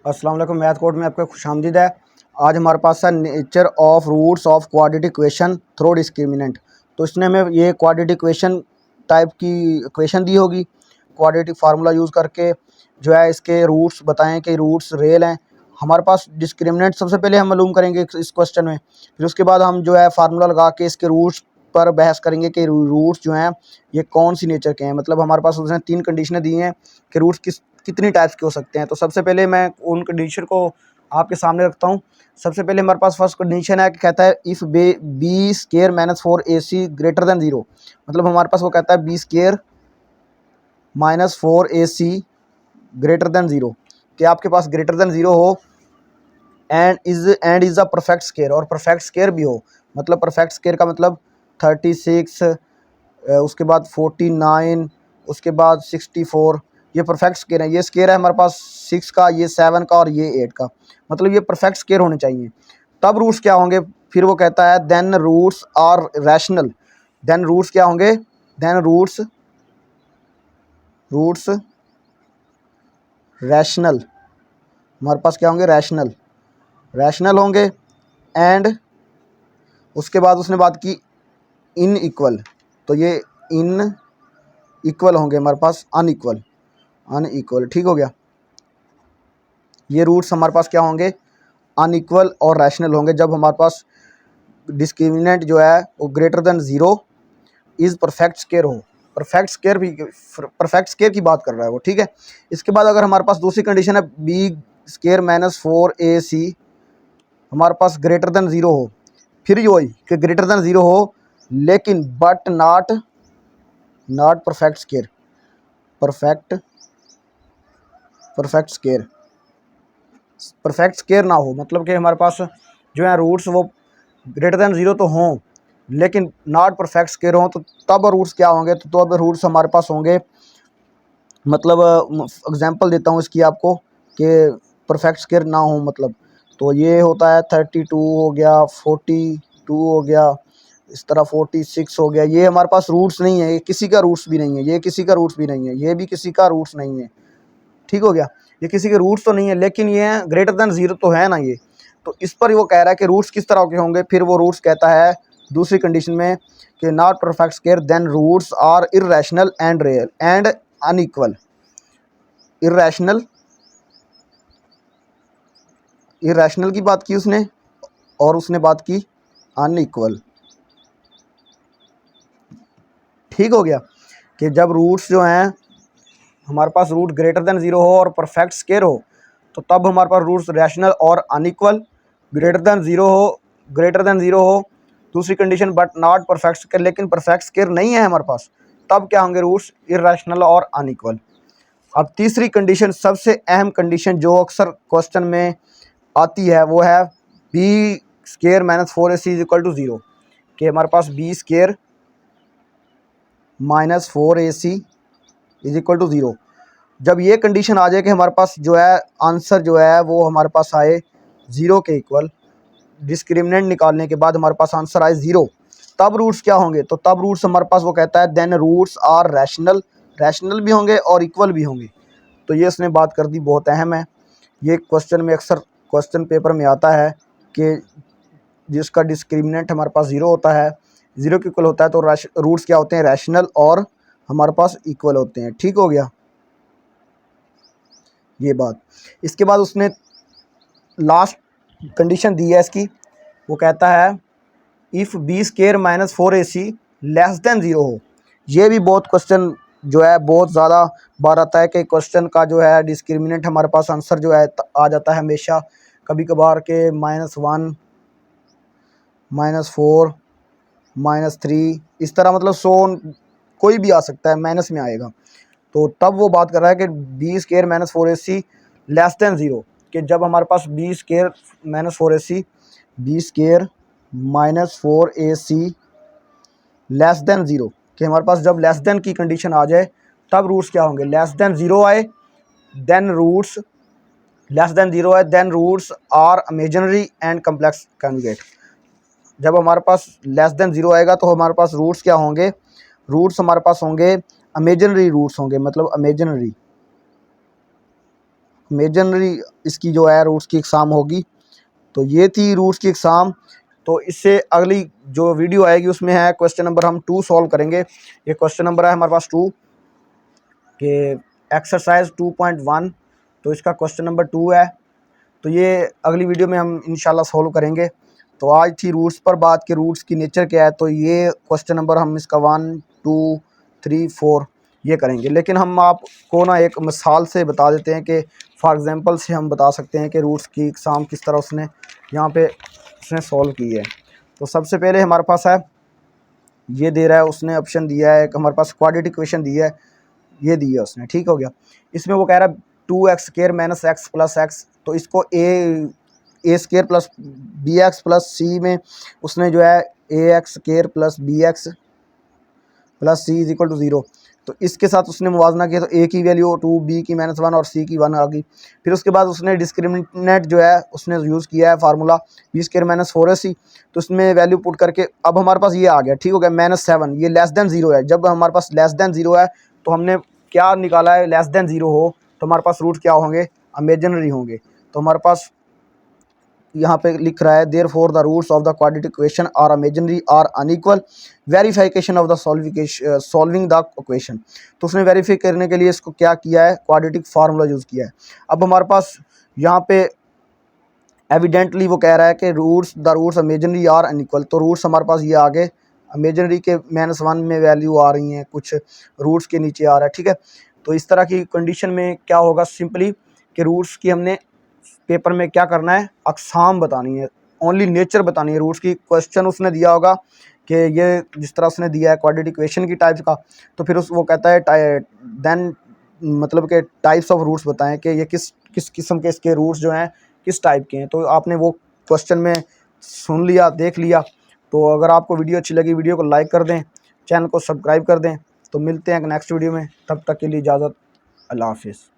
अस्सलाम वालेकुम। Math code में आपका खुशामदीद है। आज हमारे पास है nature of roots of quadratic equation through discriminant. तो इसने हमें ये क्वाड्रेटिक इक्वेशन टाइप की इक्वेशन दी होगी, क्वाड्रेटिक फार्मूला यूज़ करके जो है इसके रूट्स बताएं कि रूट्स रियल हैं। हमारे पास डिस्क्रिमिनेंट सबसे पहले हम मालूम करेंगे इस क्वेश्चन में, फिर उसके बाद हम जो है फार्मूला लगा के इसके रूट्स पर बहस करेंगे कि रूट्स जो हैं ये कौन सी नेचर के हैं। मतलब हमारे पास उसने 3 कंडीशनें दी हैं कि रूट्स कितनी टाइप्स के हो सकते हैं। तो सबसे पहले मैं उन कंडीशन को आपके सामने रखता हूँ। सबसे पहले हमारे पास फर्स्ट कंडीशन है कि कहता है if B square minus 4ac greater than 0। मतलब हमारे पास वो कहता है B square minus 4ac greater than 0, कि आपके पास ग्रेटर देन 0 हो and is a perfect square, और परफेक्ट स्केयर भी हो। मतलब परफेक्ट स्केयर का मतलब 36, उसके बाद 49, उसके बाद 64, ये परफेक्ट स्केयर है। ये स्केयर है हमारे पास 6 का, ये 7 का और ये 8 का। मतलब ये परफेक्ट स्केयर होने चाहिए। तब रूट्स क्या होंगे? फिर वो कहता है then roots are rational. Then roots क्या होंगे? Then roots rational. हमारे पास क्या होंगे? रैशनल होंगे। एंड उसके बाद उसने बात की इन इक्वल, तो ये इन इक्वल होंगे हमारे पास अनइक्वल। ठीक हो गया। ये रूट्स हमारे पास क्या होंगे? अनइक्वल और रैशनल होंगे जब हमारे पास डिस्क्रिमिनेंट जो है वो greater than 0 is perfect square हो। परफेक्ट स्केयर की बात कर रहा है वो। ठीक है। इसके बाद अगर हमारे पास दूसरी कंडीशन है बी स्केयर माइनस 4ac हमारे पास ग्रेटर देन 0 हो, फिर ये वही कि ग्रेटर देन 0 हो लेकिन but not perfect square. Perfect square ना हो, मतलब कि हमारे पास जो है रूट्स वो ग्रेटर देन 0 तो हों लेकिन नॉट परफेक्ट स्केयर हों। तो तब रूट्स क्या होंगे? तो अब रूट्स हमारे पास होंगे, मतलब एग्जांपल देता हूँ इसकी आपको कि परफेक्ट स्केयर ना हो। मतलब तो ये होता है 32 हो गया, 42 हो गया, इस तरह 46 हो गया। ये हमारे पास रूट्स नहीं है, ये किसी का रूट्स भी नहीं है, ये किसी का रूट्स भी नहीं है, ये भी किसी का रूट्स नहीं है। ठीक हो गया। ये किसी के रूट्स तो नहीं है लेकिन ये ग्रेटर देन 0 तो है ना ये। तो इस पर वो कह रहा है कि रूट्स किस तरह के होंगे। फिर वो रूट्स कहता है दूसरी कंडीशन में कि not perfect square then roots are irrational and real and unequal. Irrational की बात की उसने और उसने बात की अनइक्वल। ठीक हो गया कि जब रूट्स जो हैं हमारे पास रूट ग्रेटर देन 0 हो और परफेक्ट स्केयर हो तो तब हमारे पास रूट्स रैशनल और अनइक्वल। ग्रेटर देन ज़ीरो हो दूसरी condition but not perfect square, लेकिन परफेक्ट स्केयर नहीं है हमारे पास, तब क्या होंगे? रूट्स इररेशनल और अनइक्वल। अब तीसरी कंडीशन, सबसे अहम कंडीशन जो अक्सर क्वेश्चन में आती है, वो है B square minus 4ac is equal to 0, कि हमारे पास B square minus 4ac is equal to 0। जब ये कंडीशन आ जाए कि हमारे पास जो है आंसर जो है वो हमारे पास आए 0 के इक्वल, डिस्क्रिमिनेंट निकालने के बाद हमारे पास आंसर आए 0, तब रूट्स क्या होंगे? तो तब रूट्स हमारे पास वो कहता है देन रूट्स आर रैशनल भी होंगे और इक्वल भी होंगे। तो ये उसने बात कर दी, बहुत अहम है। ये क्वेश्चन में अक्सर क्वेश्चन पेपर में आता है कि जिसका डिस्क्रिमिनेंट हमारे पास 0 होता है, 0 के इक्वल होता है, तो रूट्स क्या होते हैं? रैशनल और हमारे पास इक्वल होते हैं। ठीक हो गया ये बात। इसके बाद उसने लास्ट कंडीशन दी है इसकी, वो कहता है if B square minus 4ac less than 0 हो। ये भी बहुत क्वेश्चन जो है बहुत ज़्यादा बार आता है कि क्वेश्चन का जो है डिस्क्रिमिनेंट हमारे पास आंसर जो है आ जाता है हमेशा, कभी कभार के -1, -4, -3, इस तरह, मतलब 100 कोई भी आ सकता है, माइनस में आएगा। तो तब वो बात कर रहा है कि B square minus 4ac less than 0, कि जब हमारे पास B square minus 4ac less than 0, कि हमारे पास जब लेस देन की कंडीशन आ जाए तब रूट्स क्या होंगे? लेस देन 0 आए then roots are imaginary and complex conjugate. जब हमारे पास लेस देन 0 आएगा तो हमारे पास रूट्स क्या होंगे? रूट्स हमारे पास होंगे इमेजिनरी रूट्स होंगे, मतलब इमेजिनरी इमेजिनरी इसकी जो है रूट्स की एग्ज़ाम होगी। तो ये थी रूट्स की एग्ज़ाम। तो इससे अगली जो वीडियो आएगी उसमें है क्वेश्चन नंबर हम 2 सॉल्व करेंगे। ये क्वेश्चन नंबर है हमारे पास 2 के एक्सरसाइज 2.1। तो इसका क्वेश्चन नंबर 2 है। तो ये अगली वीडियो में हम इंशाल्लाह सॉल्व करेंगे। तो आज थी रूट्स पर बात कि रूट्स की नेचर क्या है। तो ये क्वेश्चन नंबर हम इसका 1 2 3 4 ये करेंगे, लेकिन हम आपको ना एक मिसाल से बता देते हैं कि फॉर एग्जांपल से हम बता सकते हैं कि रूट्स की एग्ज़ाम किस तरह उसने यहाँ पे उसने सॉल्व की है। तो सबसे पहले हमारे पास है, ये दे रहा है उसने ऑप्शन दिया है, हमारे पास क्वाड्रेटिक इक्वेशन दी है, ये दी है उसने, ठीक हो गया। इसमें वो कह रहा है 2x² - x + x। तो इसको a² + bx + c में उसने जो है ax² + bx + c = 0। तो इसके साथ उसने मुवाजना किया। तो a की वैल्यू 2, b की -1 और c की 1 आ गई। फिर उसके बाद उसने डिस्क्रिमिनेंट जो है उसने यूज़ किया है फार्मूला b² - 4ac। तो उसमें वैल्यू पुट करके अब हमारे पास ये आ गया, ठीक हो गया, -7। ये लेस देन 0 है। जब हमारे पास लेस देन 0 है तो हमने क्या निकाला है, लेस देन 0 हो तो हमारे पास रूट क्या होंगे, इमेजिनरी होंगे। तो हमारे पास यहाँ पे लिख रहा है therefore the roots of the quadratic equation are imaginary are unequal, verification of the solving the equation. तो उसने वेरीफाई करने के लिए इसको क्या किया है, क्वाड्रेटिक फार्मूला यूज़ किया है। अब हमारे पास यहाँ पे एविडेंटली वो कह रहा है कि the roots imaginary are unequal. तो रूट्स हमारे पास ये आ गए, इमेजिनरी के -1 में वैल्यू आ रही हैं, कुछ रूट्स के नीचे आ रहा है, ठीक है। तो इस तरह की कंडीशन में क्या होगा, सिंपली कि रूट्स की हमने पेपर में क्या करना है, अक़साम बतानी है, ओनली नेचर बतानी है रूट्स की। क्वेश्चन उसने दिया होगा कि ये जिस तरह उसने दिया है क्वाड्रेटिक इक्वेशन की टाइप्स का, तो फिर वो कहता है देन मतलब कि टाइप्स ऑफ रूट्स बताएं कि ये किस किस किस्म के इसके रूट्स जो हैं किस टाइप के हैं। तो आपने वो क्वेश्चन में सुन लिया, देख लिया। तो अगर आपको वीडियो अच्छी लगी, वीडियो को लाइक कर दें, चैनल को सब्सक्राइब कर दें। तो मिलते हैं नेक्स्ट वीडियो में, तब तक के लिए इजाज़त, अल्लाह हाफिज़।